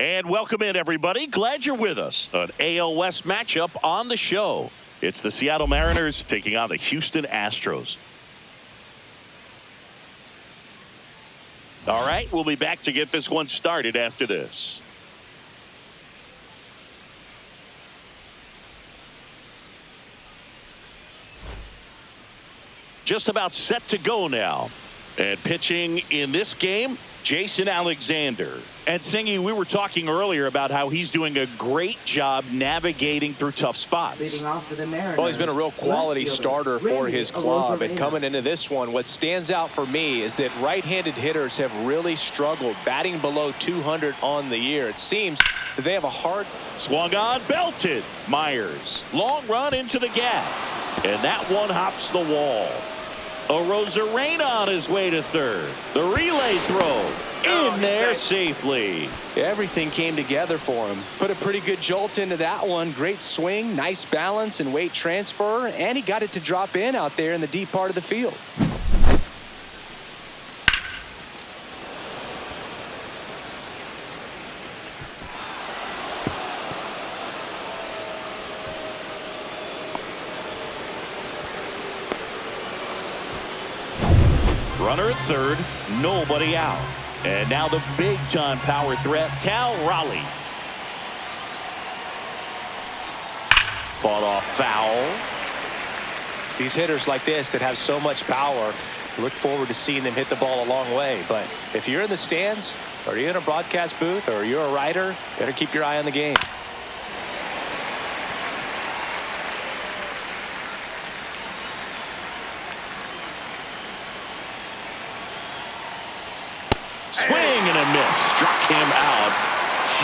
And welcome in, everybody. Glad you're with us. An AL West matchup on the show. It's the Seattle Mariners taking on the Houston Astros. All right, we'll be back to get this one started after this. Just about set to go now. And pitching in this game, Jason Alexander. And Singy, we were talking earlier about how he's doing a great job navigating through tough spots. Well, he's been a real quality starter for his club. And coming into this one, what stands out for me is that right-handed hitters have really struggled, batting below 200 on the year. It seems that they have a hard... Swung on, belted. Myers. Long run into the gap. And that one hops the wall. Arozarena on his way to third. The relay throw in there safely. Everything came together for him. Put a pretty good jolt into that one. Great swing, nice balance and weight transfer, and he got it to drop in out there in the deep part of the field. Runner at third, nobody out. And now the big-time power threat, Cal Raleigh. Fought off foul. These hitters like this that have so much power, look forward to seeing them hit the ball a long way. But if you're in the stands, or you're in a broadcast booth, or you're a writer, better keep your eye on the game. Swing and a miss. Struck him out.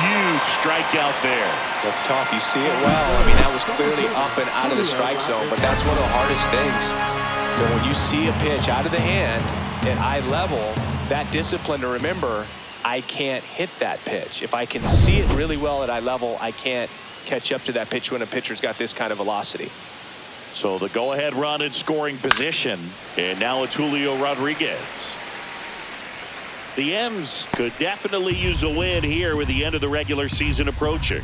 Huge strikeout there. That's tough. You see it well. I mean, that was clearly up and out of the strike zone, but that's one of the hardest things. But when you see a pitch out of the hand at eye level, that discipline to remember, I can't hit that pitch. If I can see it really well at eye level, I can't catch up to that pitch when a pitcher's got this kind of velocity. So the go-ahead run in scoring position. And now it's Julio Rodriguez. The M's could definitely use a win here with the end of the regular season approaching.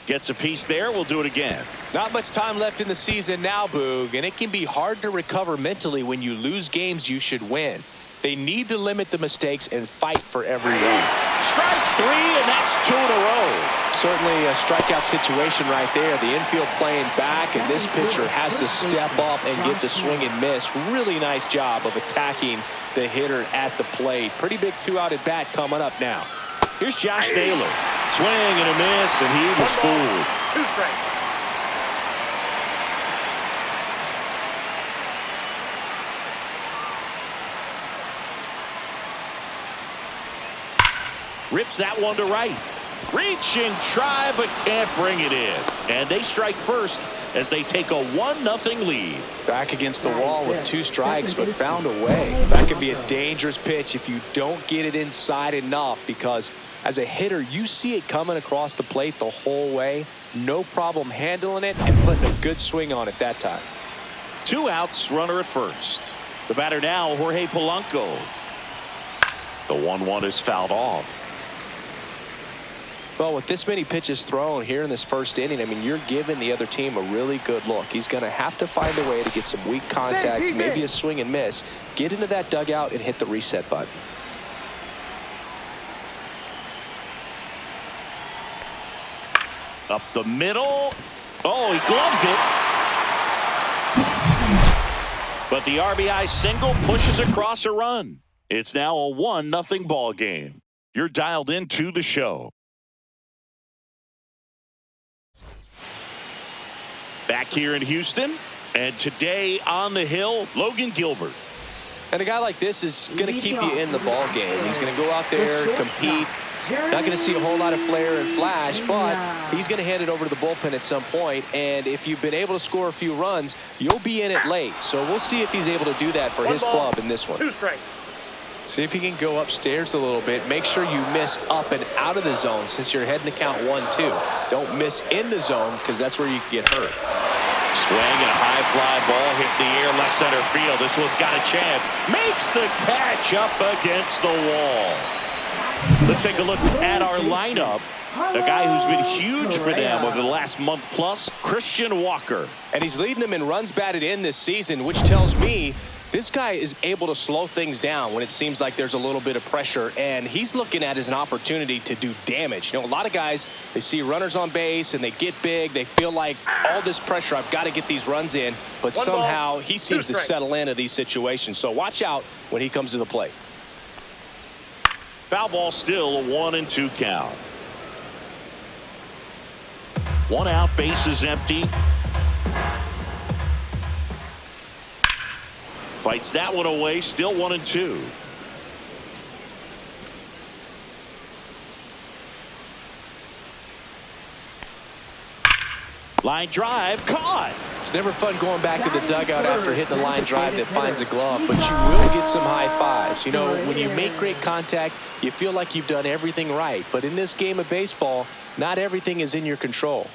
Gets a piece there. We'll do it again. Not much time left in the season now, Boog, and it can be hard to recover mentally when you lose games you should win. They need to limit the mistakes and fight for every run. Strike three, and that's 2 in a row. Certainly a strikeout situation right there. The infield playing back, and this pitcher has to step up and get the swing and miss. Really nice job of attacking the hitter at the plate. Pretty big 2-out at bat coming up now. Here's Josh Naylor. Swing and a miss, and he was fooled. 2 strikes. Rips that one to right. Reaching try, but can't bring it in. And they strike first as they take a 1-0 lead. Back against the wall with 2 strikes, but found a way. That could be a dangerous pitch if you don't get it inside enough, because as a hitter, you see it coming across the plate the whole way. No problem handling it and putting a good swing on it that time. 2 outs, runner at first. The batter now, Jorge Polanco. The 1-1 is fouled off. Well, with this many pitches thrown here in this first inning, I mean, you're giving the other team a really good look. He's going to have to find a way to get some weak contact, maybe a swing and miss, get into that dugout and hit the reset button. Up the middle. Oh, he gloves it. But the RBI single pushes across a run. It's now a 1-0 ball game. You're dialed into the show. Back here in Houston, and today on the hill, Logan Gilbert. And a guy like this is going to keep you in the ball game. He's going to go out there, compete. Not going to see a whole lot of flair and flash, but he's going to hand it over to the bullpen at some point. And if you've been able to score a few runs, you'll be in it late. So we'll see if he's able to do that for his club in this one. 2 strikes. See if he can go upstairs a little bit. Make sure you miss up and out of the zone since you're heading to count 1-2. Don't miss in the zone because that's where you get hurt. Swing and a high fly ball hit in the air, left center field. This one's got a chance. Makes the catch up against the wall. Let's take a look at our lineup. A guy who's been huge for them over the last month plus, Christian Walker. And he's leading them in runs batted in this season, which tells me this guy is able to slow things down when it seems like there's a little bit of pressure, and he's looking at it as an opportunity to do damage. You know, a lot of guys, they see runners on base and they get big. They feel like all this pressure, I've got to get these runs in, but somehow he seems to settle into these situations. So watch out when he comes to the plate. Foul ball, still a 1-2 count. One out, base is empty. Fights that one away, still 1-2. Line drive, caught. It's never fun going back to the dugout after hitting the line drive that finds a glove, but you will get some high fives. You know, when you make great contact, you feel like you've done everything right. But in this game of baseball, not everything is in your control.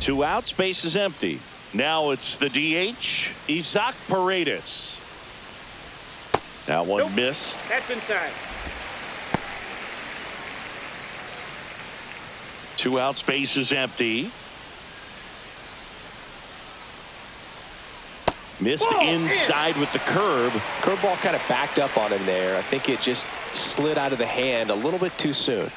2 outs, base is empty. Now it's the DH, Isaac Paredes. That one missed. That's inside. 2 outs, base is empty. Missed inside with the curve. Curveball kind of backed up on him there. I think it just slid out of the hand a little bit too soon.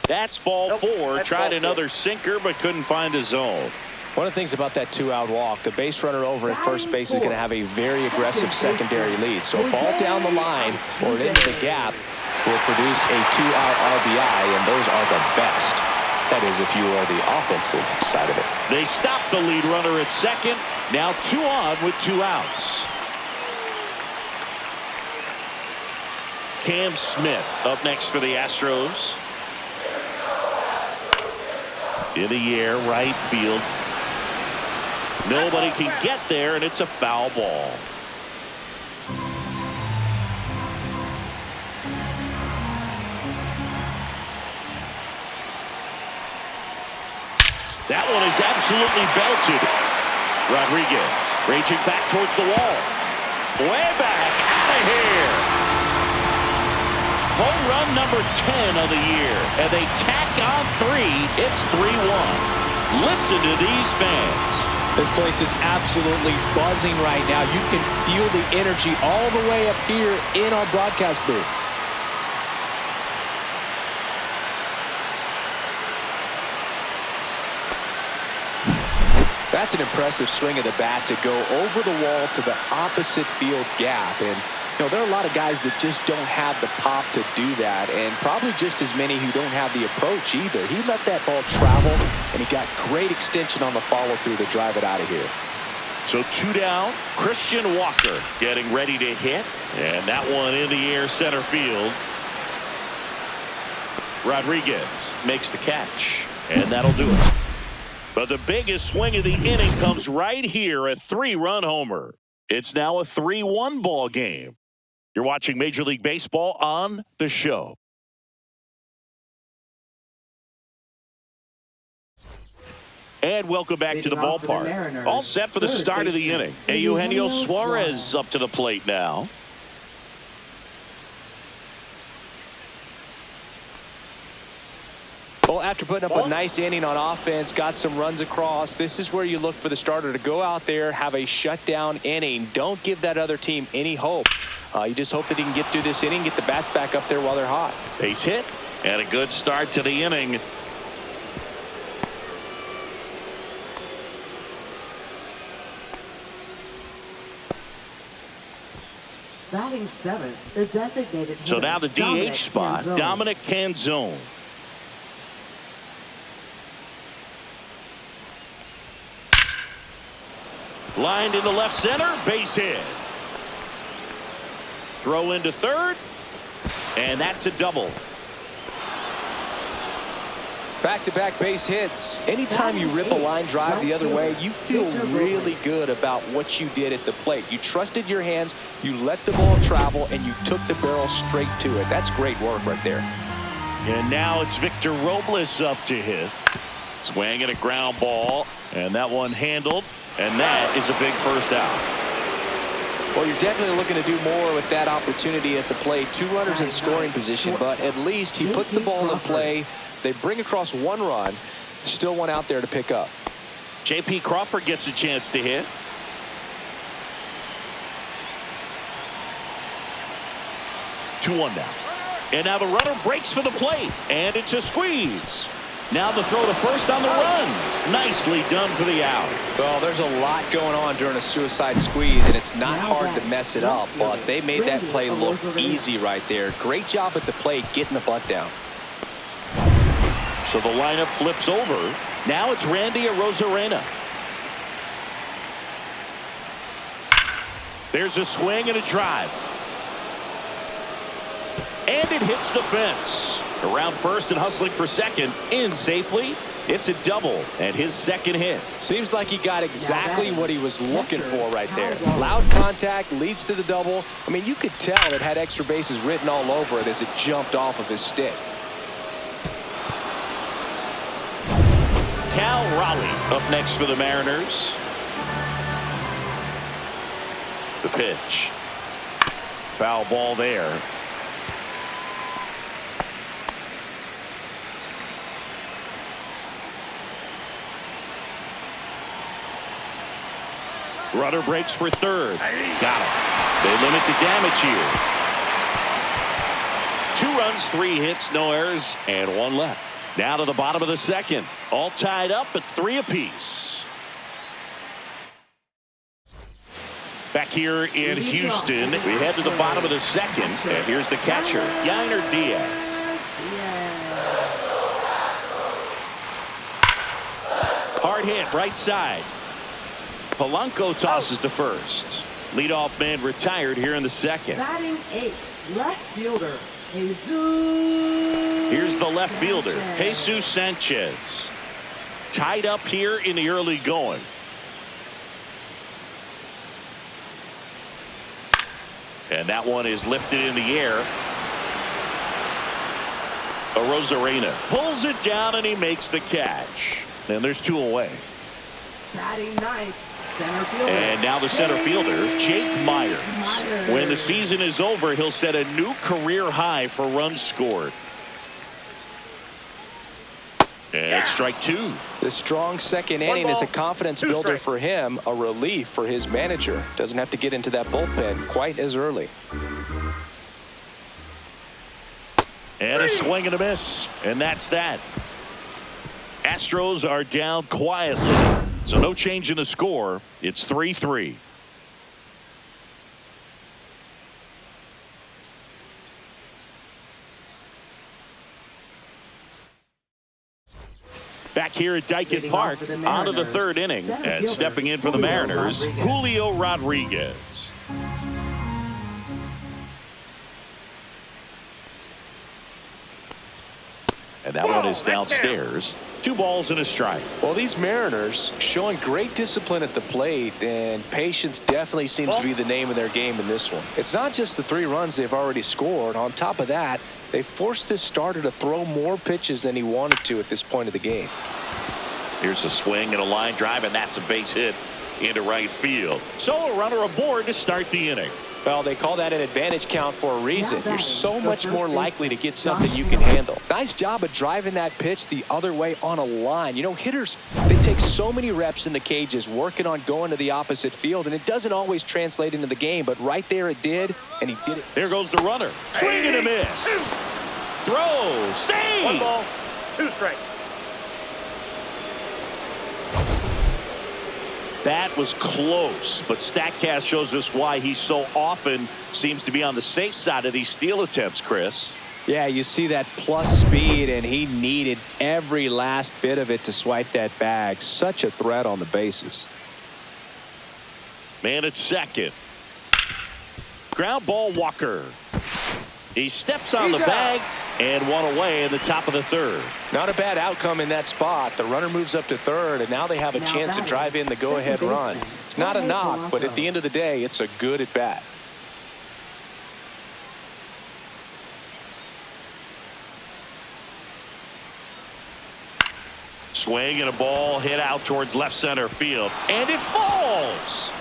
That's ball 4. Tried another sinker, but couldn't find a zone. One of the things about that 2-out walk, the base runner over at first base is going to have a very aggressive secondary lead. So a ball down the line or into the gap will produce a 2-out RBI, and those are the best. That is, if you are the offensive side of it. They stopped the lead runner at second. Now 2 on with 2 outs. Cam Smith up next for the Astros. In the air, right field. Nobody can get there, and it's a foul ball. That one is absolutely belted. Rodriguez raging back towards the wall. Way back, out of here. Home run number 10 of the year, and they tack on 3. It's 3-1. Listen to these fans. This place is absolutely buzzing right now. You can feel the energy all the way up here in our broadcast booth. That's an impressive swing of the bat to go over the wall to the opposite field gap. And you know, there are a lot of guys that just don't have the pop to do that, and probably just as many who don't have the approach either. He let that ball travel, and he got great extension on the follow-through to drive it out of here. So 2 down. Christian Walker getting ready to hit, and that one in the air center field. Rodriguez makes the catch, and that'll do it. But the biggest swing of the inning comes right here, a 3-run homer. It's now a 3-1 ball game. You're watching Major League Baseball on The Show. And welcome back to the ballpark. All set for the start of the inning. Eugenio Suarez up to the plate now. Well, after putting up a nice inning on offense, got some runs across, this is where you look for the starter to go out there, have a shutdown inning. Don't give that other team any hope. You just hope that he can get through this inning, get the bats back up there while they're hot. Base hit and a good start to the inning. Batting 7th, the designated hitter. So now the DH spot, Dominic Canzone. Lined into left center, base hit. Throw into third, and that's a double. Back-to-back base hits. Anytime you rip a line drive the other way, you feel really good about what you did at the plate. You trusted your hands, you let the ball travel, and you took the barrel straight to it. That's great work right there. And now it's Victor Robles up to hit. Swing and a ground ball, and that one handled, and that is a big first out. Well, you're definitely looking to do more with that opportunity at the plate. 2 runners in scoring position, but at least he puts the ball in play. They bring across 1 run. Still one out there to pick up. J.P. Crawford gets a chance to hit. Two one now. And now the runner breaks for the plate. And it's a squeeze. Now the throw to first on the run. Nicely done for the out. Well, there's a lot going on during a suicide squeeze, and it's not hard to mess it up, but they made that play look easy right there. Great job at the plate getting the butt down. So the lineup flips over. Now it's Randy Arozarena. There's a swing and a drive. And it hits the fence. Around first and hustling for second. In safely. It's a double and his second hit. Seems like he got exactly what he was looking for right there. Loud contact leads to the double. I mean, you could tell it had extra bases written all over it as it jumped off of his stick. Cal Raleigh up next for the Mariners. The pitch. Foul ball there. Runner breaks for third. Got him. They limit the damage here. 2 runs, 3 hits, no errors, and 1 left. Now to the bottom of the second. All tied up at 3 apiece. Back here in Houston, we head to the bottom of the second. And here's the catcher, Yainer Diaz. Hard hit, right side. Polanco tosses to first. Leadoff man retired here in the second. Batting 8, left fielder, Jesus. Here's the left fielder, Jesus Sanchez. Tied up here in the early going. And that one is lifted in the air. Arozarena pulls it down and he makes the catch. And there's 2 away. Batting 9th. Center fielder. And now the center fielder, Jake Myers. When the season is over, he'll set a new career high for runs scored. And strike 2. The strong second inning is a confidence builder for him, a relief for his manager. Doesn't have to get into that bullpen quite as early. And a swing and a miss. And that's that. Astros are down quietly. So no change in the score. It's 3-3. Back here at Daikin Park, on to the 3rd inning. And stepping in for the Mariners, Julio Rodriguez. And that one is downstairs. 2 balls and a strike. Well, these Mariners showing great discipline at the plate, and patience definitely seems to be the name of their game in this one. It's not just the 3 runs they've already scored. On top of that, they forced this starter to throw more pitches than he wanted to at this point of the game. Here's a swing and a line drive, and that's a base hit into right field. So a runner aboard to start the inning. Well, they call that an advantage count for a reason. You're so much more likely to get something you can handle. Nice job of driving that pitch the other way on a line. You know, hitters, they take so many reps in the cages working on going to the opposite field, and it doesn't always translate into the game, but right there it did, and he did it. There goes the runner. Swing and a miss. Throw. Save. 1 ball, 2 strikes. That was close, but StatCast shows us why he so often seems to be on the safe side of these steal attempts, Chris. Yeah, you see that plus speed, and he needed every last bit of it to swipe that bag. Such a threat on the bases. Man at second. Ground ball, Walker. He steps on the bag, and 1 away in the top of the 3rd. Not a bad outcome in that spot. The runner moves up to 3rd, and now they have a chance to drive in the go-ahead run. It's not a knock, but at the end of the day, it's a good at bat. Swing and a ball hit out towards left center field. And it falls.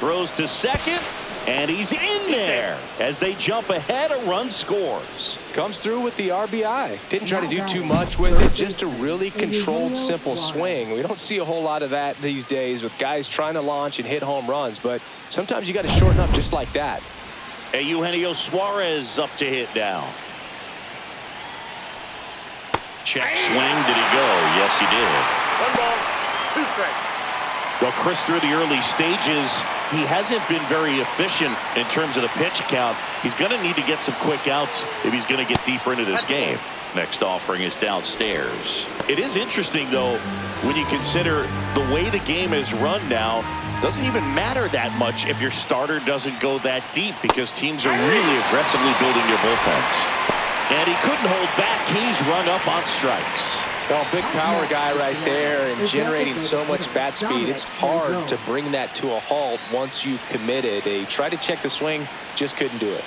Throws to second. And he's in there. As they jump ahead, a run scores. Comes through with the RBI. Didn't try to do too much with it. Just a really controlled, simple swing. We don't see a whole lot of that these days with guys trying to launch and hit home runs. But sometimes you got to shorten up just like that. And Eugenio Suarez up to hit now. Check swing. Did he go? Yes, he did. 1 ball, 2 strikes. Well, Chris, through the early stages, he hasn't been very efficient in terms of the pitch count. He's going to need to get some quick outs if he's going to get deeper into this game. Next offering is downstairs. It is interesting, though, when you consider the way the game is run now. Doesn't even matter that much if your starter doesn't go that deep because teams are really aggressively building their bullpens. And he couldn't hold back. He's run up on strikes. Well, big power guy right there and generating so much bat speed. It's hard to bring that to a halt once you've committed. They tried to check the swing, just couldn't do it.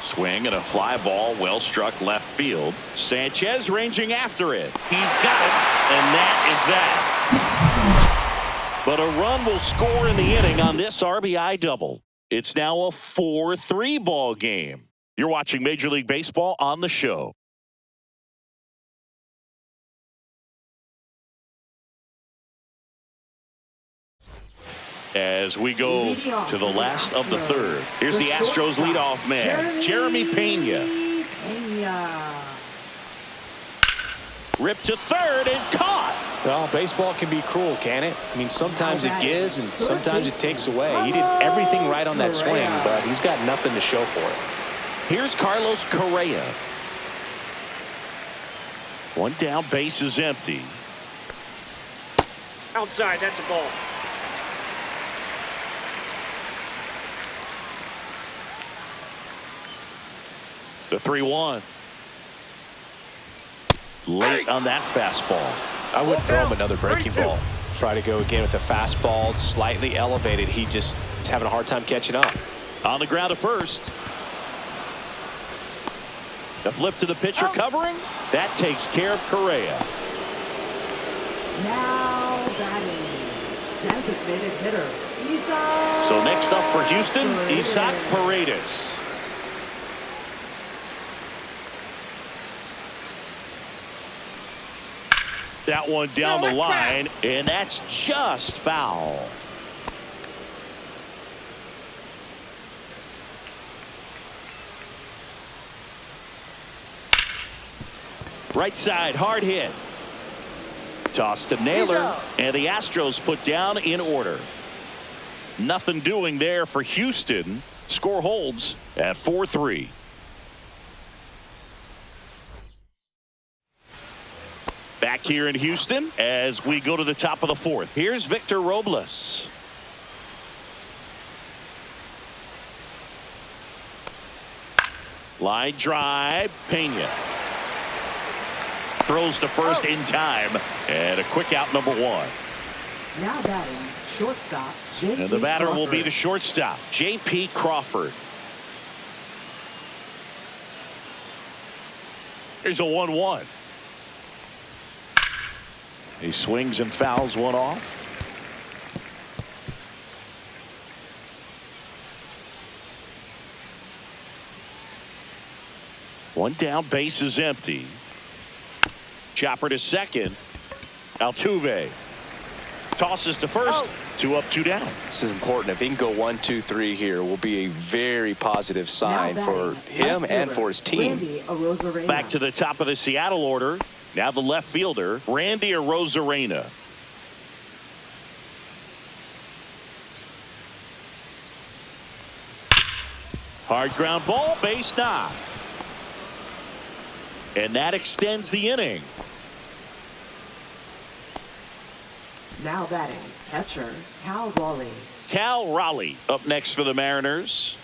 Swing and a fly ball, well struck left field. Sanchez ranging after it. He's got it, and that is that. But a run will score in the inning on this RBI double. It's now a 4-3 ball game. You're watching Major League Baseball on the show. As we go to the last of the third. Here's the Astros leadoff man, Jeremy Pena. Ripped to third and caught. Well, baseball can be cruel, can it? I mean, sometimes it gives and sometimes it takes away. He did everything right on that swing, but he's got nothing to show for it. Here's Carlos Correa. One down, base is empty. Outside, that's a ball. The 3-1. Late on that fastball. I wouldn't throw him another breaking ball. Try to go again with the fastball, slightly elevated. He just is having a hard time catching up. On the ground to first. The flip to the pitcher covering. That takes care of Correa. Now batting, designated hitter, Isaac. So next up for Houston, Isaac Paredes. That one down the line, and that's just foul. Right side, hard hit. Toss to Naylor, and the Astros put down in order. Nothing doing there for Houston. Score holds at 4-3. Back here in Houston as we go to the top of the fourth. Here's Victor Robles. Line drive, Pena. Throws to first in time, and a quick out, number 1. Now batting, shortstop, J.P. And the batter will be Crawford. the shortstop, J.P. Crawford. Here's a 1-1. He swings and fouls one off. One down, base is empty. Chopper to second. Altuve tosses to first. 2 up, 2 down. This is important. If he can go 1, 2, 3 here, will be a very positive sign for him and for his team. Back to the top of the Seattle order. Now the left fielder, Randy Arozarena. Hard ground ball, base knock. And that extends the inning. Now batting, catcher, Cal Raleigh. Cal Raleigh up next for the Mariners.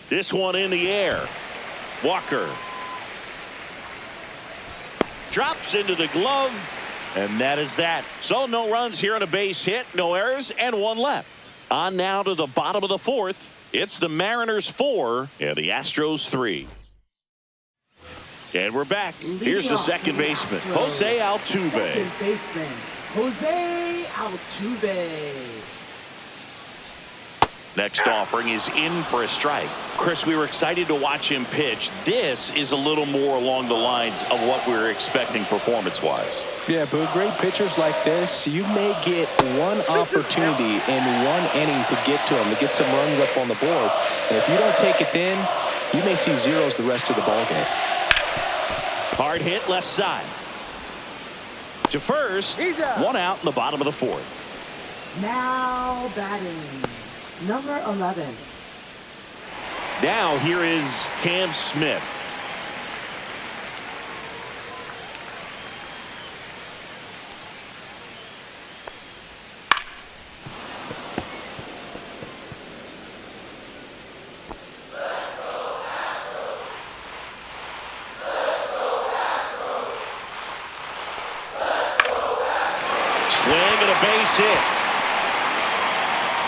This one in the air. Walker drops into the glove, and that is that. So no runs here on a base hit, no errors, and 1 left. On now to the bottom of the fourth. It's the Mariners 4 and the Astros 3. And we're back. Here's the second baseman, Jose Altuve. Second baseman, Jose Altuve. Next offering is in for a strike. Chris, we were excited to watch him pitch. This is a little more along the lines of what we were expecting performance-wise. Yeah, but great pitchers like this, you may get one opportunity in one inning to get to him, to get some runs up on the board. And if you don't take it then, you may see zeros the rest of the ballgame. Hard hit left side. To first, one out in the bottom of the fourth. Now batting, number 11. Now here is Cam Smith. Swing and a base hit.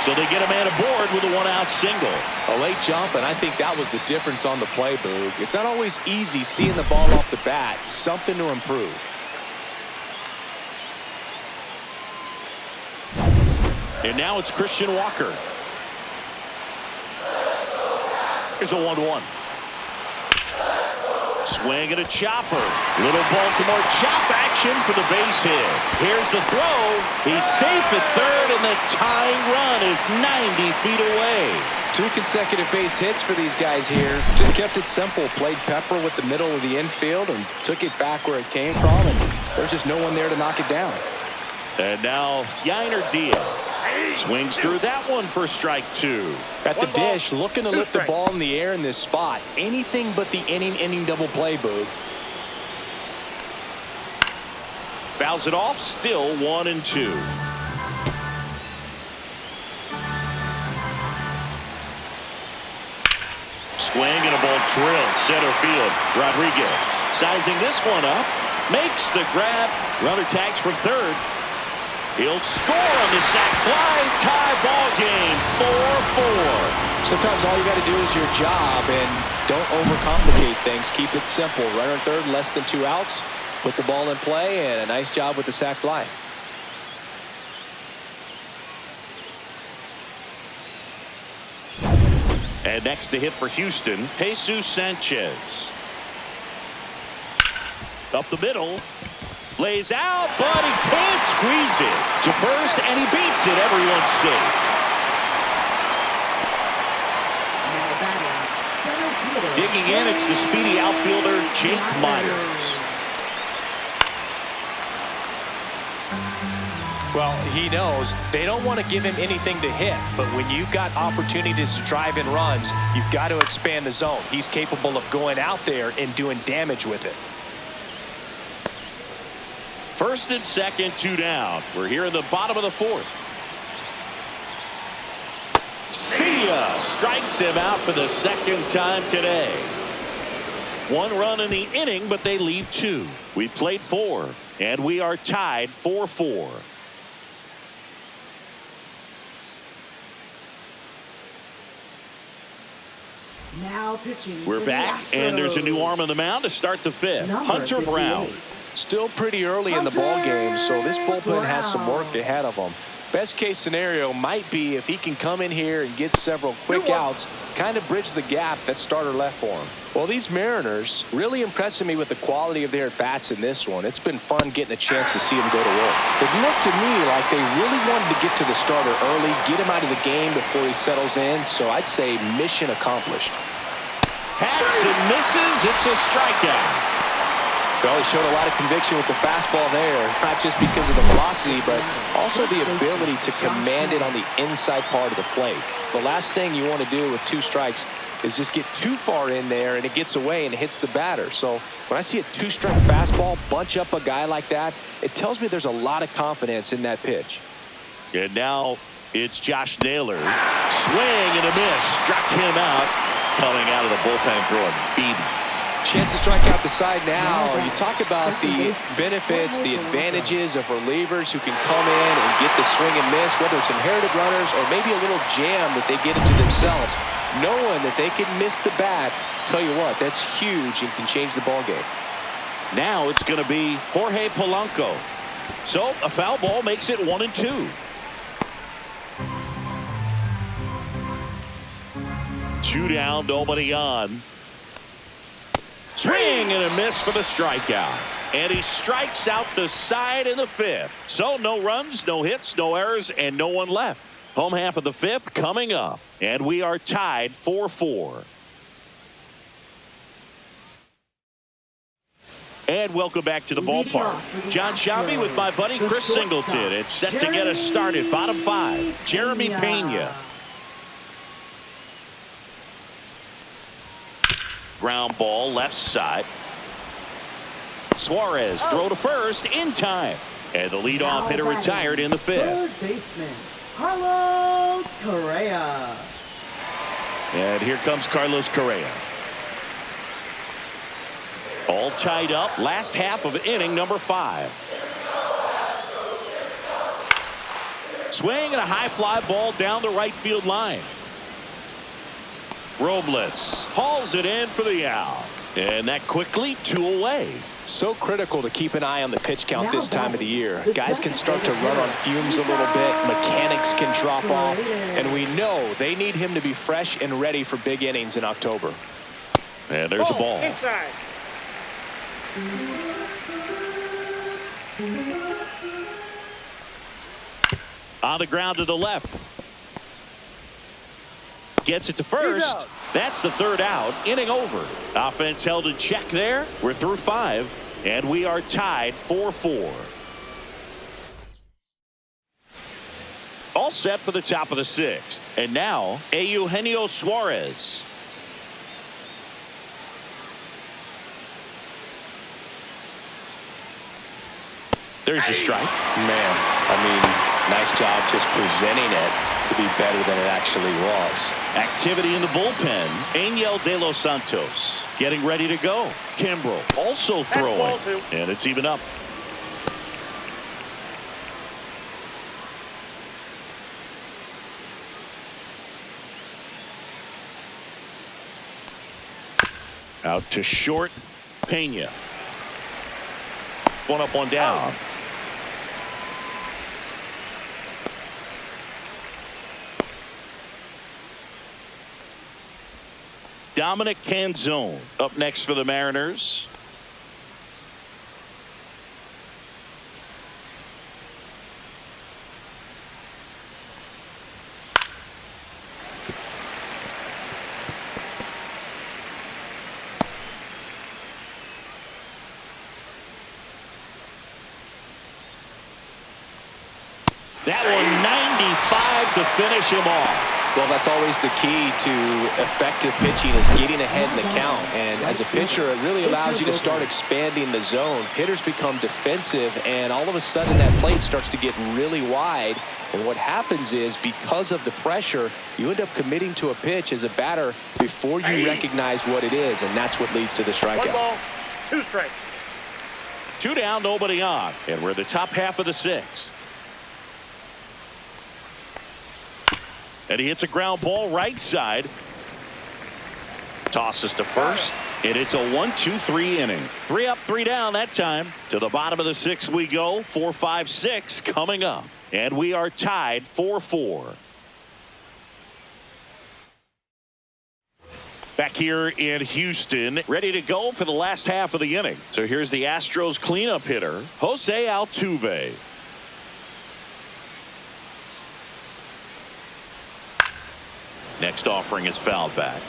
So they get a man aboard with a one-out single. A late jump, and I think that was the difference on the play, Boog. It's not always easy seeing the ball off the bat. Something to improve. And now it's Christian Walker. Here's a 1-1. Swing and a chopper. Little Baltimore chop action for the base hit. Here's the throw. He's safe at third, and the tying run is 90 feet away. 2 consecutive base hits for these guys here. Just kept it simple. Played pepper with the middle of the infield and took it back where it came from, and there's just no one there to knock it down. And now Yainer Diaz swings through that one for strike 2. At the dish, looking to lift the ball in the air in this spot. Anything but the inning double play, Boog. Fouls it off, still 1-2. Swing and a ball drilled center field. Rodriguez sizing this one up, makes the grab. Runner tags from third. He'll score on the sac fly. Tie ball game, 4-4. Sometimes all you got to do is your job and don't overcomplicate things. Keep it simple. Runner third, less than 2 outs. Put the ball in play, and a nice job with the sac fly. And next to hit for Houston, Jesus Sanchez. Up the middle. Lays out, but he can't squeeze it. To first, and he beats it. Everyone's safe. Now batting, center fielder, Digging in, it's the speedy outfielder, Jake Myers. Well, he knows they don't want to give him anything to hit, but when you've got opportunities to drive in runs, you've got to expand the zone. He's capable of going out there and doing damage with it. First and second, 2 down. We're here in the bottom of the fourth. See ya! Strikes him out for the second time today. 1 run in the inning, but they leave 2. We played 4, and we are tied 4-4. Now pitching. We're back, and there's a new arm on the mound to start the 5th. Number Hunter 58. Brown. Still pretty early in the ball game, so this bullpen has some work ahead of him. Best case scenario might be if he can come in here and get several quick outs, kind of bridge the gap that starter left for him. Well, these Mariners really impressing me with the quality of their at-bats in this one. It's been fun getting a chance to see them go to work. It looked to me like they really wanted to get to the starter early, get him out of the game before he settles in, so I'd say mission accomplished. Hacks and misses. It's a strikeout. Well, he showed a lot of conviction with the fastball there, not just because of the velocity, but also the ability to command it on the inside part of the plate. The last thing you want to do with 2 strikes is just get too far in there and it gets away and it hits the batter. So when I see a 2-strike fastball bunch up a guy like that, it tells me there's a lot of confidence in that pitch. And now it's Josh Naylor. Swing and a miss. Struck him out. Coming out of the bullpen throwing beatings. chance to strike out the side now. You talk about the benefits, the advantages of relievers who can come in and get the swing and miss, whether it's inherited runners or maybe a little jam that they get into themselves. Knowing that they can miss the bat, tell you what, that's huge and can change the ball game. Now it's going to be Jorge Polanco. So a foul ball makes it 1-2. 2 down, nobody on. Swing and a miss for the strikeout. And he strikes out the side in the 5th. So no runs, no hits, no errors, and no one left. Home half of the 5th coming up. And we are tied 4-4. And welcome back to the ballpark. John Shambi with my buddy Chris Singleton. It's set to get us started. Bottom 5, Jeremy Pena. Ground ball left side. Suarez throw to first in time. And the leadoff hitter retired in the 5th. Third baseman, Carlos Correa. And here comes Carlos Correa. All tied up. Last half of inning number 5. Swing and a high fly ball down the right field line. Robles hauls it in for the out. And that quickly 2 away. So critical to keep an eye on the pitch count this time of the year. Guys can start to run on fumes a little bit. Mechanics can drop off. And we know they need him to be fresh and ready for big innings in October. And there's a ball. Inside. On the ground to the left. Gets it to first. That's the 3rd out. Inning over. Offense held in check there. We're through 5. And we are tied 4-4. All set for the top of the 6th. And now, Eugenio Suarez. There's the strike. Man, I mean, nice job just presenting it to be better than it actually was. Activity in the bullpen. Angel De Los Santos getting ready to go. Kimbrel also throwing. And it's even up. Out to short. Pena. 1 up, 1 down. Dominic Canzone up next for the Mariners. That one 95 to finish him off. Well, that's always the key to effective pitching is getting ahead in the count. And as a pitcher, it really allows you to start expanding the zone. Hitters become defensive, and all of a sudden that plate starts to get really wide. And what happens is because of the pressure, you end up committing to a pitch as a batter before you recognize what it is, and that's what leads to the strikeout. 1 ball, 2 strikes. 2 down, nobody on. And we're the top half of the 6th. And he hits a ground ball right side. Tosses to first. And it's a 1-2-3 inning. 3 up, 3 down that time. To the bottom of the 6th we go. 4, 5, 6 coming up. And we are tied 4-4. Back here in Houston, ready to go for the last half of the inning. So here's the Astros cleanup hitter, Jose Altuve. Next offering is fouled back.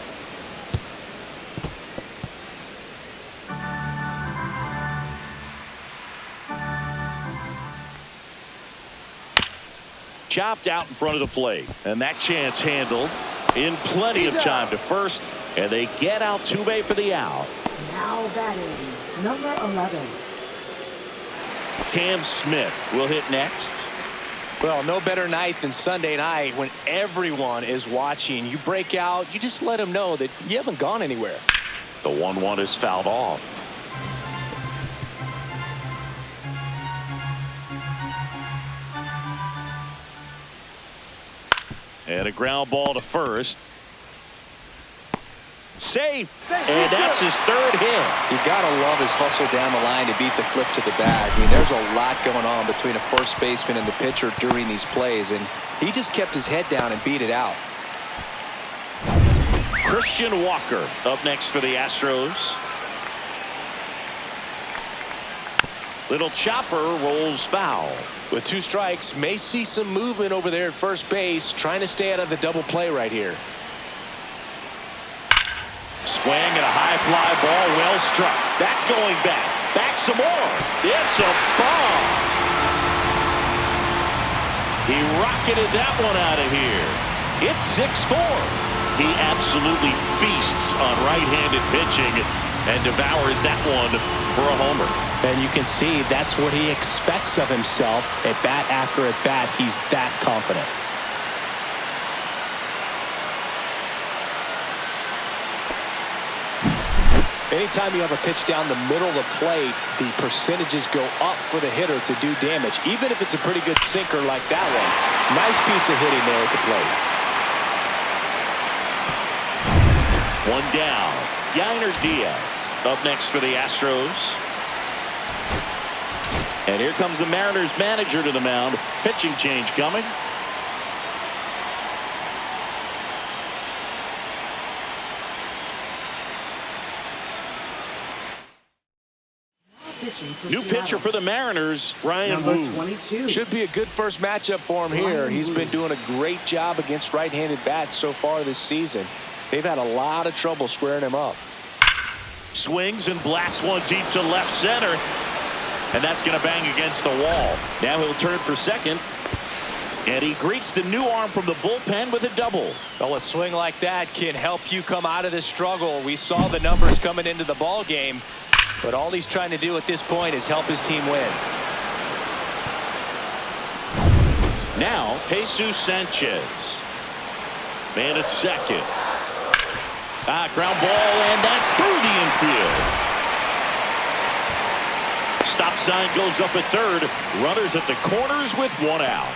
Chopped out in front of the plate. And that chance handled in plenty of time to first. And they get Altuve for the out. Now batting, number 11. Cam Smith will hit next. Well, no better night than Sunday night when everyone is watching. You break out, you just let them know that you haven't gone anywhere. The 1-1 is fouled off. And a ground ball to first. Safe. And that's his third hit. You got to love his hustle down the line to beat the flip to the bag. I mean, there's a lot going on between a first baseman and the pitcher during these plays, and he just kept his head down and beat it out. Christian Walker up next for the Astros. Little chopper rolls foul. With 2 strikes, may see some movement over there at first base, trying to stay out of the double play right here. Swing and a high fly ball, well struck. That's going back. Back some more. It's a bomb. He rocketed that one out of here. It's 6-4. He absolutely feasts on right-handed pitching and devours that one for a homer. And you can see that's what he expects of himself at bat after at bat. He's that confident. Anytime you have a pitch down the middle of the plate, the percentages go up for the hitter to do damage, even if it's a pretty good sinker like that one. Nice piece of hitting there at the plate. One down. Yainer Diaz up next for the Astros. And here comes the Mariners manager to the mound. Pitching change coming. New pitcher for the Mariners, Ryan Wu. 22. Should be a good first matchup for him here. He's been doing a great job against right-handed bats so far this season. They've had a lot of trouble squaring him up. Swings and blasts one deep to left center. And that's going to bang against the wall. Now he'll turn for second. And he greets the new arm from the bullpen with a double. Well, a swing like that can help you come out of this struggle. We saw the numbers coming into the ball game. But all he's trying to do at this point is help his team win. Now, Jesus Sanchez. Man at second. Ground ball, and that's through the infield. Stop sign goes up at third. Runners at the corners with 1 out.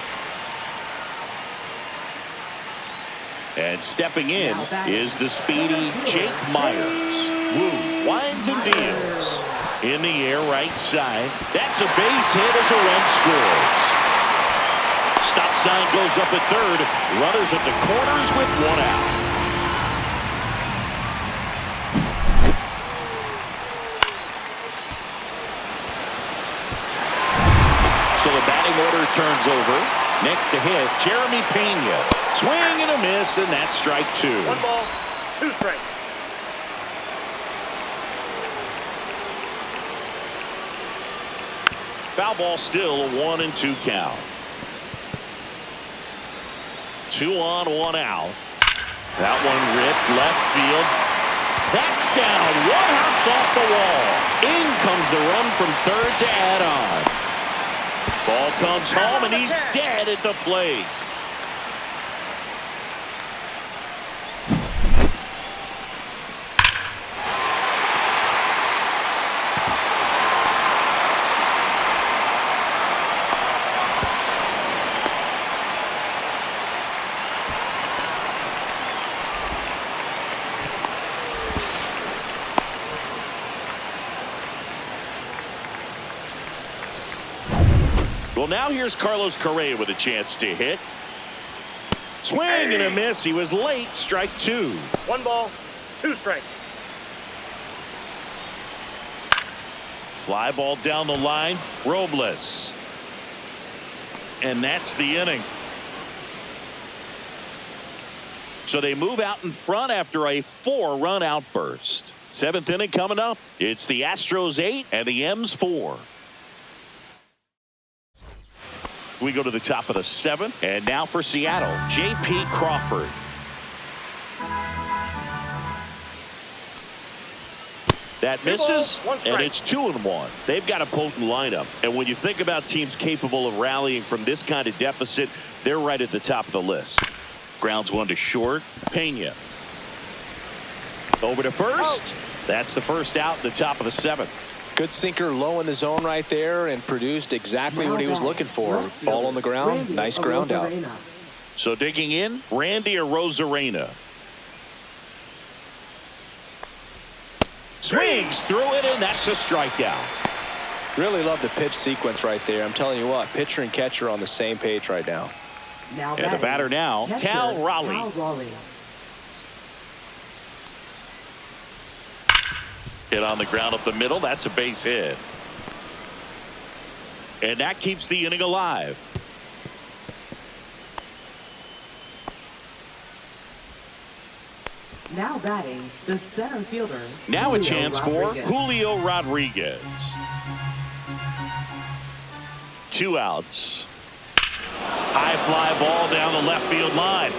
And stepping in is the speedy Jake Myers. Wu winds and deals. In the air, right side. That's a base hit as a run scores. Stop sign goes up at third. Runners at the corners with 1 out. So the batting order turns over. Next to hit, Jeremy Pena. Swing and a miss, and that's strike 2. 1 ball, 2 strikes. Foul ball still a 1-2 count. 2 on, 1 out. That one ripped left field. That's down. 1 hops off the wall. In comes the run from third to add on. Ball comes home, and he's dead at the plate. Well, now here's Carlos Correa with a chance to hit. Swing and a miss. He was late. Strike 2. 1 ball, 2 strikes. Fly ball down the line. Robles. And that's the inning. So they move out in front after a 4-run outburst. 7th inning coming up. It's the Astros 8 and the M's 4. We go to the top of the 7th, and now for Seattle, J.P. Crawford. That misses, and it's 2-1. They've got a potent lineup, and when you think about teams capable of rallying from this kind of deficit, they're right at the top of the list. Grounds one to short. Pena. Over to first. That's the first out, the top of the 7th. Good sinker low in the zone right there and produced exactly what he was looking for. Ball on the ground, nice ground out. So digging in, Randy Arozarena. Swings through it, and that's a strikeout. Really love the pitch sequence right there. I'm telling you what, pitcher and catcher on the same page right now. And the batter now, Cal Raleigh. Hit on the ground up the middle. That's a base hit. And that keeps the inning alive. Now batting, the center fielder. Now a chance for Julio Rodriguez. 2 outs. High fly ball down the left field line.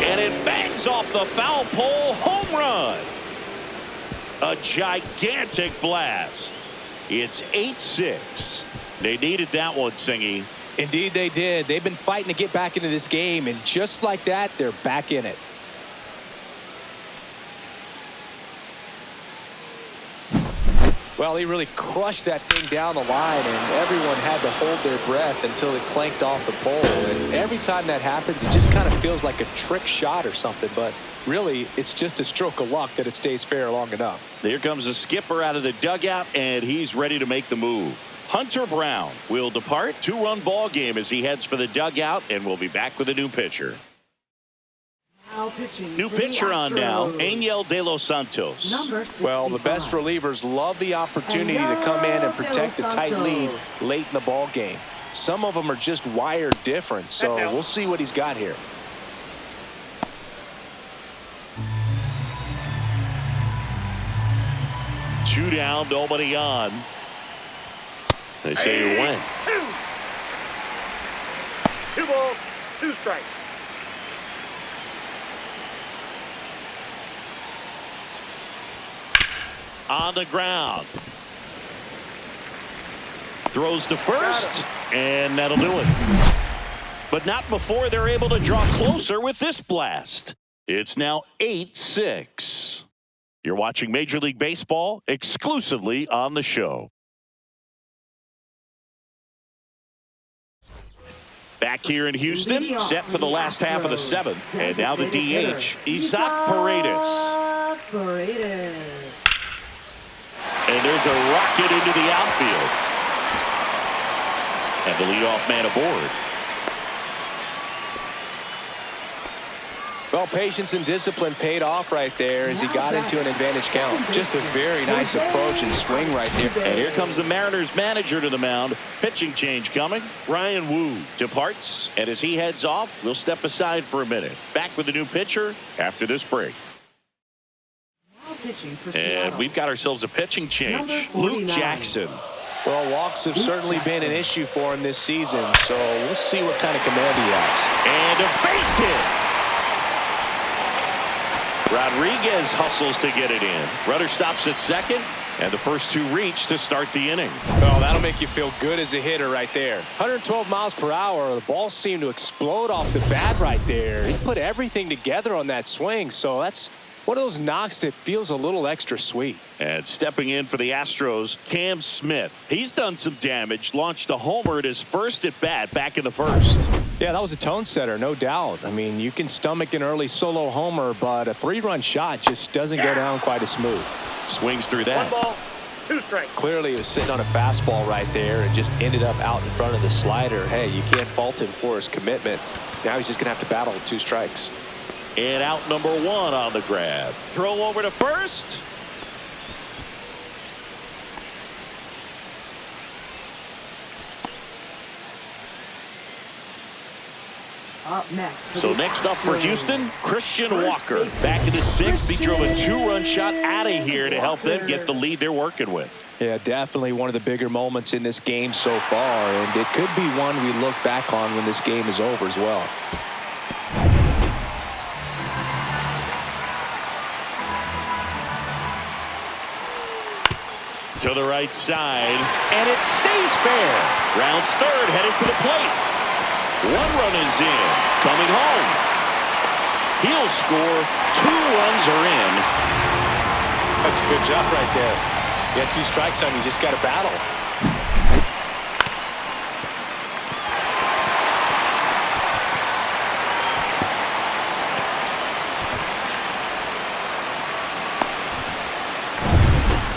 And it bangs off the foul pole. Home run. A gigantic blast. It's 8-6. They needed that one, Singy. Indeed they did. They've been fighting to get back into this game, and just like that, they're back in it. Well, he really crushed that thing down the line, and everyone had to hold their breath until it clanked off the pole. And every time that happens, it just kind of feels like a trick shot or something. But really, it's just a stroke of luck that it stays fair long enough. Here comes the skipper out of the dugout, and he's ready to make the move. Hunter Brown will depart. 2-run ball game as he heads for the dugout, and we'll be back with a new pitcher. New pitcher on now, Angel De Los Santos. Well, the best relievers love the opportunity to come in and protect a tight lead late in the ball game. Some of them are just wired different, so we'll see what he's got here. Two down, nobody on. They say you win. 2 balls, 2 strikes. On the ground. Throws to first, and that'll do it. But not before they're able to draw closer with this blast. It's now 8-6. You're watching Major League Baseball exclusively on the show. Back here in Houston, set for the last half of the 7th. And now the DH, Isaac Paredes. And there's a rocket into the outfield. And the leadoff man aboard. Well, patience and discipline paid off right there as he got into an advantage count. Just a very nice approach and swing right there. And here comes the Mariners manager to the mound. Pitching change coming. Ryan Wu departs. And as he heads off, we'll step aside for a minute. Back with the new pitcher after this break. And we've got ourselves a pitching change. Luke Jackson. Well, walks have certainly been an issue for him this season, so we'll see what kind of command he has. And a base hit. Rodriguez hustles to get it in. Rudder stops at second, and the first 2 reach to start the inning. Well, that'll make you feel good as a hitter right there. 112 miles per hour. The ball seemed to explode off the bat right there. He put everything together on that swing, so that's one of those knocks that feels a little extra sweet. And stepping in for the Astros, Cam Smith. He's done some damage, launched a homer at his first at bat back in the first. Yeah, that was a tone setter, no doubt. I mean, you can stomach an early solo homer, but a 3-run shot just doesn't go down quite as smooth. Swings through that. 1 ball, 2 strikes. Clearly, he was sitting on a fastball right there and just ended up out in front of the slider. Hey, you can't fault him for his commitment. Now he's just going to have to battle with 2 strikes. And out number 1 on the grab. Throw over to first. So next up for Houston, Christian Walker. Back in the 6th, he drove a 2-run shot out of here to help them get the lead they're working with. Yeah, definitely one of the bigger moments in this game so far, and it could be one we look back on when this game is over as well. To the right side, and it stays fair. Rounds third, headed for the plate. 1 run is in, coming home. He'll score. 2 runs are in. That's a good job right there. You got 2 strikes on you, just got to battle.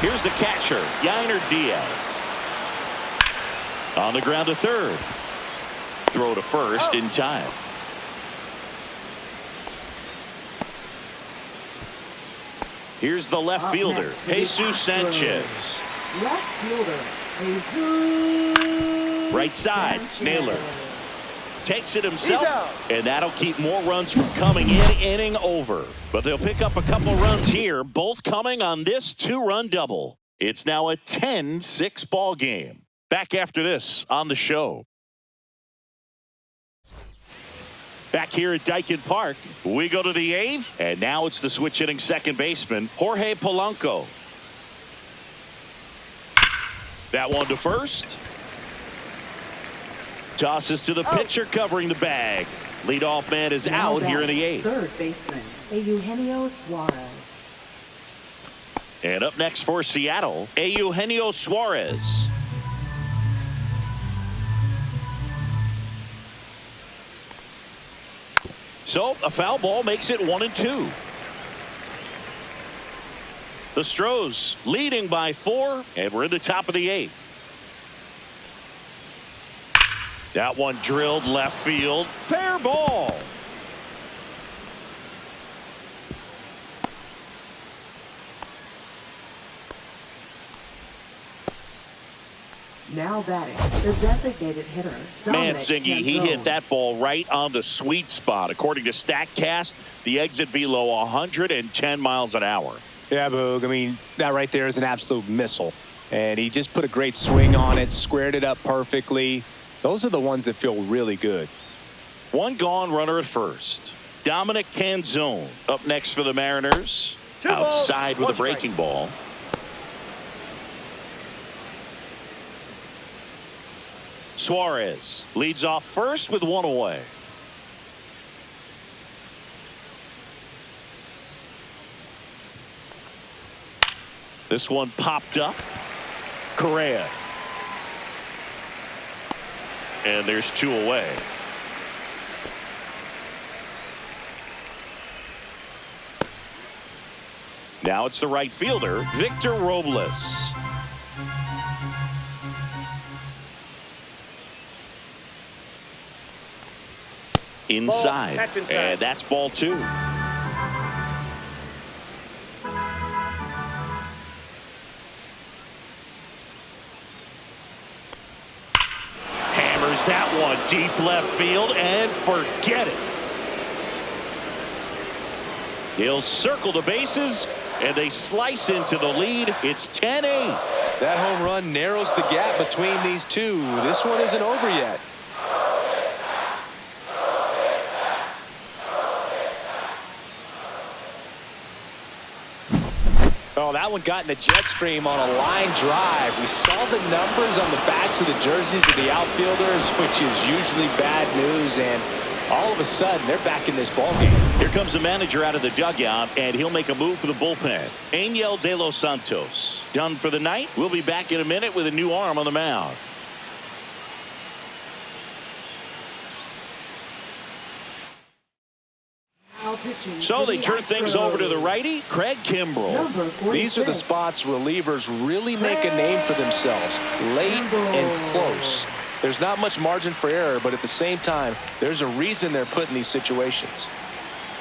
Here's the catcher, Yainer Diaz. On the ground to third. Throw to first in time. Here's the left fielder, Jesus Sanchez. Left fielder, Jesus Right side, Sanchez. Naylor. Takes it himself, and that'll keep more runs from coming in, inning over. But they'll pick up a couple runs here, both coming on this 2-run double. It's now a 10-6 ball game. Back after this on the show. Back here at Daikin Park, we go to the 8th, and now it's the switch-hitting second baseman, Jorge Polanco. That one to first. Tosses to the pitcher covering the bag. Leadoff man is out here in the 8th. Third baseman, Eugenio Suarez. And up next for Seattle, Eugenio Suarez. So a foul ball makes it 1-2. The Astros leading by 4, and we're in the top of the 8th. That one drilled left field. Fair ball. Now batting, the designated hitter, Dominic Mancini, he Canzone. hit that ball right on the sweet spot. According to StatCast, the exit velo 110 miles an hour. Yeah, Boog. I mean, that right there is an absolute missile. And he just put a great swing on it, squared it up perfectly. Those are the ones that feel really good. One gone, runner at first. Dominic Canzone up next for the Mariners. 2 balls, Outside with 1 a breaking strike. ball. Suarez leads off first with 1 away. This one popped up. Correa. And there's 2 away. Now it's the right fielder, Victor Robles. Inside. Ball, catch inside. And that's ball 2. Hammers that one deep left field and forget it. He'll circle the bases and they slice into the lead. It's 10-8. That home run narrows the gap between these two. This one isn't over yet. Oh, that one got in the jet stream on a line drive. We saw the numbers on the backs of the jerseys of the outfielders, which is usually bad news, and all of a sudden they're back in this ballgame. Here comes the manager out of the dugout, and he'll make a move for the bullpen. Angel De Los Santos done for the night. We'll be back in a minute with a new arm on the mound. So they turn things over to the righty, Craig Kimbrell. These are the spots relievers really make a name for themselves, late and close. There's not much margin for error, but at the same time, there's a reason they're put in these situations.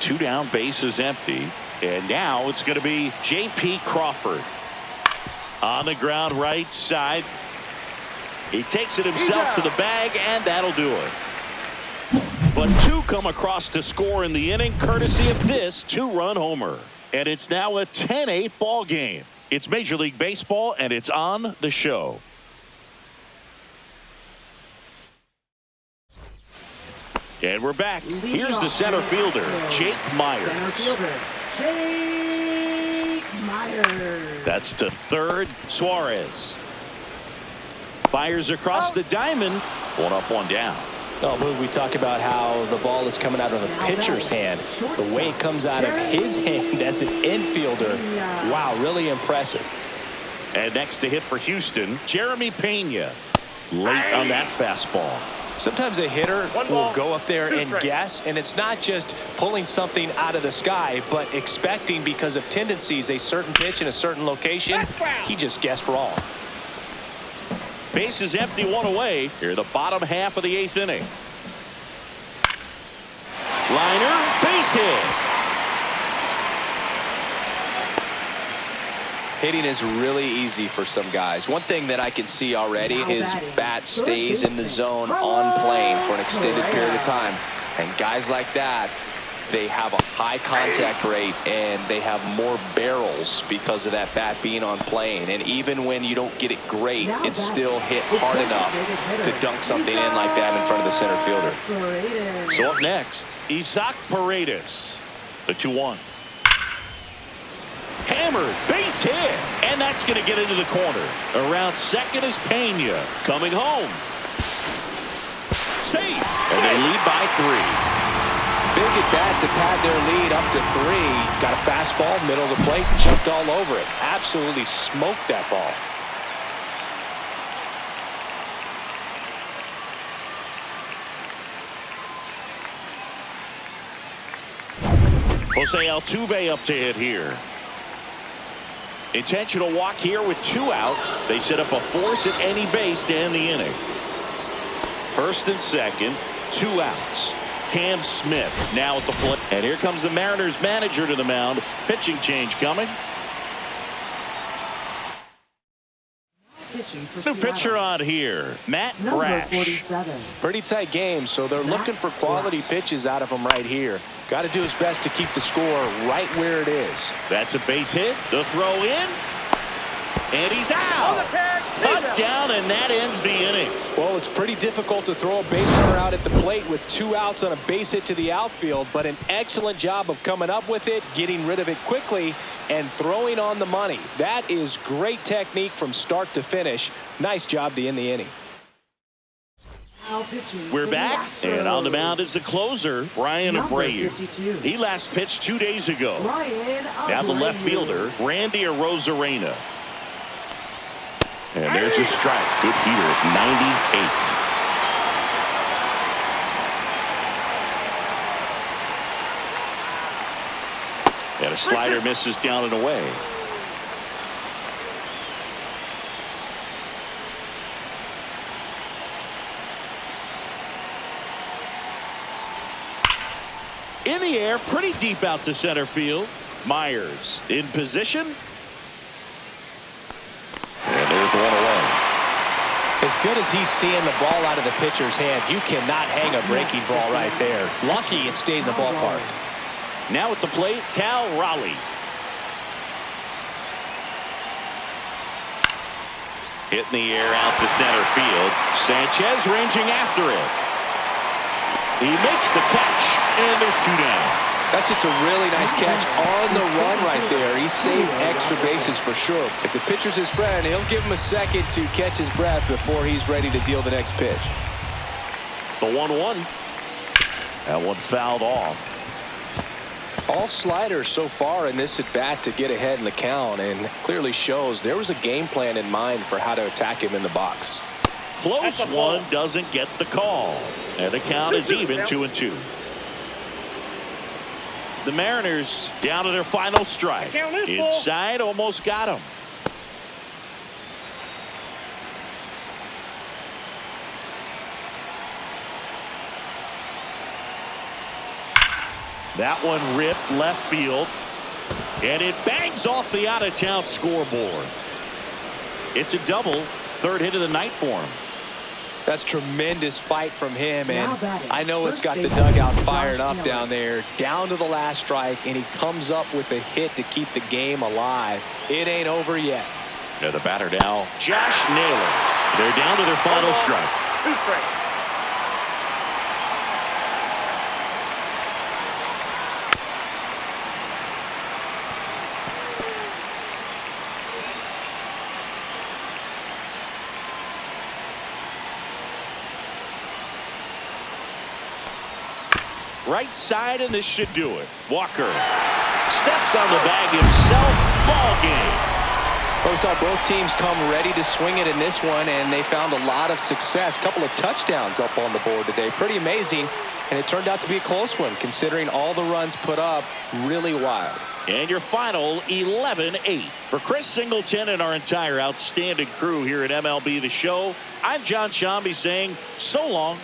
2 down, bases empty, and now it's going to be J.P. Crawford. On the ground right side. He takes it himself to the bag, and that'll do it. But 2 come across to score in the inning, courtesy of this 2-run homer. And it's now a 10-8 ball game. It's Major League Baseball, and it's on the show. And we're back. Here's the center fielder, Jake Myers. Center fielder, Jake Myers. That's to third, Suarez. Fires across the diamond. 1 up, 1 down. Oh, Boog, we talk about how the ball is coming out of the pitcher's hand. The way it comes out of his hand as an infielder, wow, really impressive. And next to hit for Houston, Jeremy Pena. Late on that fastball. Sometimes a hitter will go up there and guess, and it's not just pulling something out of the sky, but expecting, because of tendencies, a certain pitch in a certain location. He just guessed wrong. Base is empty, one away. Here, the bottom half of the 8th inning. Liner, base hit. Hitting is really easy for some guys. One thing that I can see already, his bat stays in the zone on plane for an extended period of time. And guys like that, they have a high contact rate and they have more barrels because of that bat being on plane. And even when you don't get it great, it's still hit hard enough to dunk something in like that in front of the center fielder. So up next, Isaac Paredes, the 2-1. Hammered, base hit, and that's going to get into the corner. Around second is Pena coming home. Safe, and they lead by 3. Big at bat to pad their lead up to 3. Got a fastball, middle of the plate, jumped all over it. Absolutely smoked that ball. Jose Altuve up to hit here. Intentional walk here with 2 out. They set up a force at any base to end the inning. First and second, 2 outs. Cam Smith now at the plate. And here comes the Mariners manager to the mound. Pitching change coming. New pitcher on here, Matt Brash. Pretty tight game, so they're looking for quality pitches out of him right here. Got to do his best to keep the score right where it is. That's a base hit. The throw in. And he's out. Put down, and that ends the inning. Well, it's pretty difficult to throw a base runner out at the plate with 2 outs on a base hit to the outfield, but an excellent job of coming up with it, getting rid of it quickly, and throwing on the money. That is great technique from start to finish. Nice job to end the inning. We're back, and on the mound is the closer, Brian Abreu. He last pitched 2 days ago. Now the left fielder, Randy Arozarena. And there's a strike. Good heater at 98. And a slider misses down and away. In the air, pretty deep out to center field. Myers in position. And there's one away. As good as he's seeing the ball out of the pitcher's hand, you cannot hang a breaking ball right there. Lucky it stayed in the ballpark. Now at the plate, Cal Raleigh. Hit in the air out to center field. Sanchez ranging after it. He makes the catch, and there's 2 down. That's just a really nice catch on the run right there. He saved extra bases for sure. If the pitcher's his friend, he'll give him a second to catch his breath before he's ready to deal the next pitch. The 1-1. That one fouled off. All sliders so far in this at bat to get ahead in the count, and clearly shows there was a game plan in mind for how to attack him in the box. Close one, doesn't get the call. And the count is even 2-2. The Mariners down to their final strike. Inside, almost got him. That one ripped left field. And it bangs off the out-of-town scoreboard. It's a double. 3rd hit of the night for him. That's tremendous fight from him, and I know it's got the dugout fired up down there, down to the last strike, and he comes up with a hit to keep the game alive. It ain't over yet. Now the batter now, Josh Naylor. They're down to their final strike. 2 strikes. Right side, and this should do it. Walker steps on the bag himself. Ball game. We saw both teams come ready to swing it in this one, and they found a lot of success. Couple of touchdowns up on the board today. Pretty amazing, and it turned out to be a close one, considering all the runs put up. Really wild. And your final 11-8. For Chris Singleton and our entire outstanding crew here at MLB The Show, I'm John Shambi saying so long